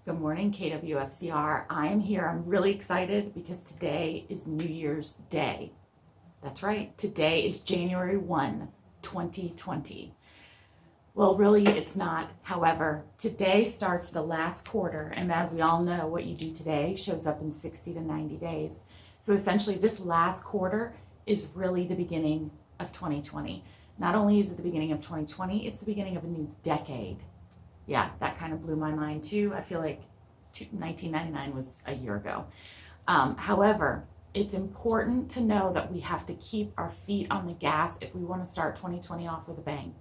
Good morning, KWFCR. I am here. I'm really excited because today is New Year's Day. That's right. Today is January 1, 2020. Well, really, it's not. However, today starts the last quarter. And as we all know, what you do today shows up in 60 to 90 days. So essentially, this last quarter is really the beginning of 2020. Not only is it the beginning of 2020, it's the beginning of a new decade. Yeah, that kind of blew my mind too. I feel like 1999 was a year ago. However, it's important to know that we have to keep our feet on the gas if we want to start 2020 off with a bang.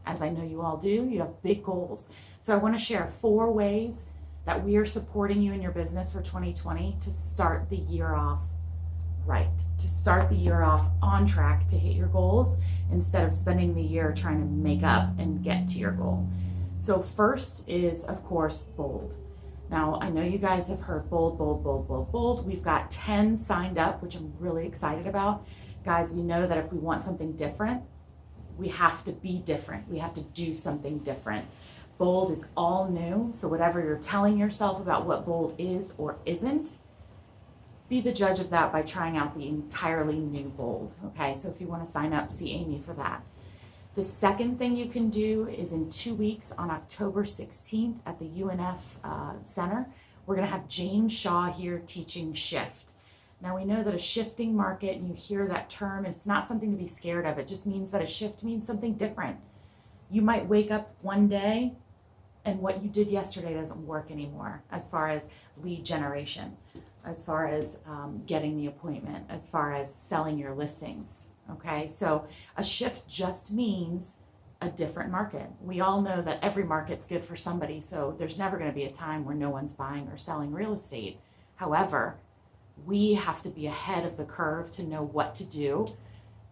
As I know you all do, you have big goals. So I want to share 4 ways that we are supporting you in your business for 2020 to start the year off right, to start the year off on track to hit your goals instead of spending the year trying to make up and get to your goal. So first is, of course, bold. Now, I know you guys have heard bold, bold, bold, bold, bold. We've got 10 signed up, which I'm really excited about. Guys, we know that if we want something different, we have to be different. We have to do something different. Bold is all new. So whatever you're telling yourself about what bold is or isn't, be the judge of that by trying out the entirely new bold. Okay, so if you want to sign up, see Amy for that. The second thing you can do is in 2 weeks on October 16th at the UNF Center, we're going to have James Shaw here teaching shift. Now we know that a shifting market, and you hear that term, it's not something to be scared of. It just means that a shift means something different. You might wake up one day and what you did yesterday doesn't work anymore as far as lead generation, as far as getting the appointment, as far as selling your listings. Okay, so a shift just means a different market. We all know that every market's good for somebody, so there's never going to be a time where no one's buying or selling real estate. However, we have to be ahead of the curve to know what to do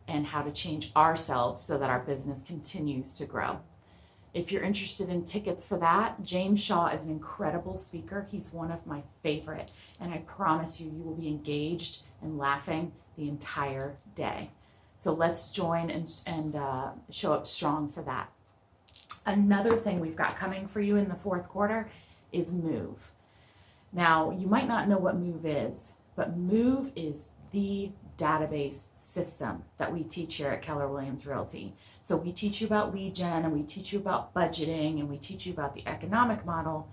and how to change ourselves so that our business continues to grow. If you're interested in tickets for that, James Shaw is an incredible speaker. He's one of my favorite, and I promise you, you will be engaged and laughing the entire day. So let's join and show up strong for that. Another thing we've got coming for you in the fourth quarter is Move. Now, you might not know what Move is, but Move is the database system that we teach here at Keller Williams Realty. So we teach you about lead gen, and we teach you about budgeting, and we teach you about the economic model.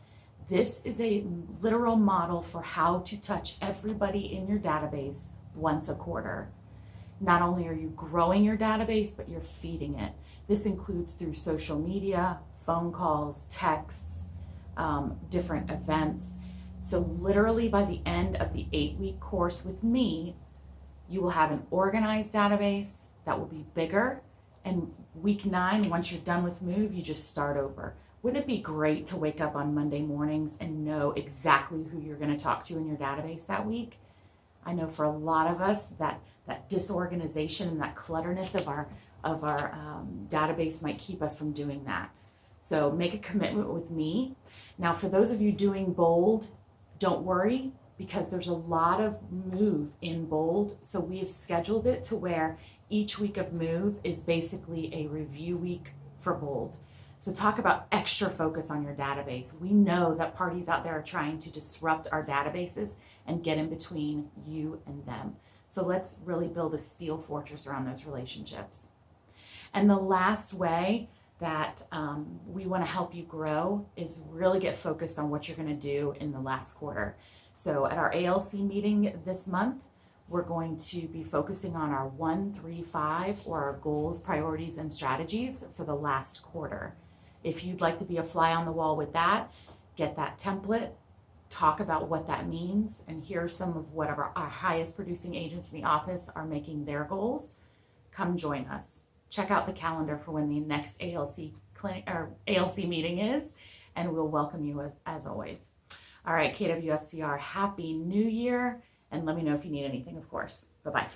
This is a literal model for how to touch everybody in your database once a quarter. Not only are you growing your database, but you're feeding it. This includes through social media, phone calls, texts, different events. So literally by the end of the 8-week course with me, you will have an organized database that will be bigger. And week 9, once you're done with Move, you just start over. Wouldn't it be great to wake up on Monday mornings and know exactly who you're going to talk to in your database that week? I know for a lot of us that disorganization and that clutterness of our database might keep us from doing that. So make a commitment with me. Now, for those of you doing bold, don't worry, because there's a lot of Move in bold. So we've scheduled it to where each week of Move is basically a review week for bold. So talk about extra focus on your database. We know that parties out there are trying to disrupt our databases and get in between you and them. So let's really build a steel fortress around those relationships. And the last way that we want to help you grow is really get focused on what you're going to do in the last quarter. So at our ALC meeting this month, we're going to be focusing on our 1, 3, 5, or our goals, priorities, and strategies for the last quarter. If you'd like to be a fly on the wall with that, get that template, talk about what that means, and here are some of what our highest producing agents in the office are making their goals. Come join us. Check out the calendar for when the next ALC meeting is, and we'll welcome you as always. All right, KWFCR, Happy New Year, and let me know if you need anything, of course. Bye-bye.